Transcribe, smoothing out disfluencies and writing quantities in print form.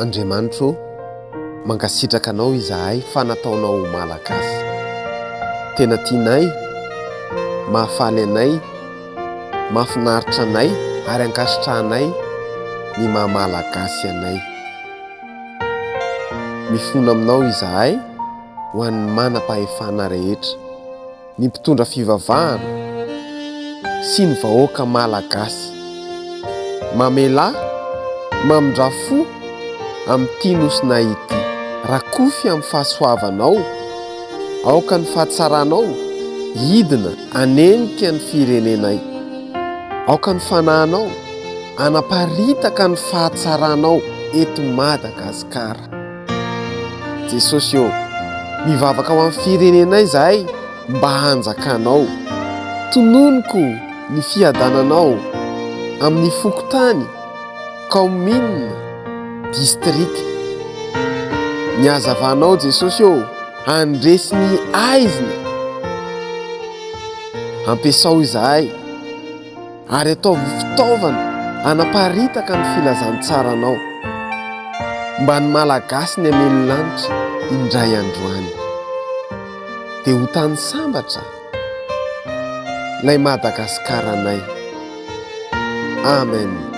Andriamanitro mankasitraka anao izahay fa nataonao malagasy. Tena tianay, mahafaly anay, mahafinaritra anay ary ankasitrahanay ny maha-malagasy anay. Mifona aminao izahay ho an'ny manam-pahefana rehetra, ny mpitondra fivavahana sy ny vahoaka malagasy. Mamela, mamindrafo amin'ity nosina ity, rakofy amin'ny fahasoavanao, aoka ny fahatsaranao, hidina anenika ny firenenay, aoka ny fanahinao, anaparitaka ny fahatsaranao eto Madagasikara. Jesosy eo, mivavaka ho amin'ny firenenay izahay mba hanjakanao. Tononoko ny fiadananao amin'ny fokotany, kaominina, distrika. Ny hazavanao Jesosy eo, handresy ny aizina. Ampiasao izahay ary ataovy fitaovana anaparitaka ny filazantsaranao mba ny malagasy ny hamelonlanitra indray androany. Dia ho tany sambatra ilay Madagasikara anay. Amen.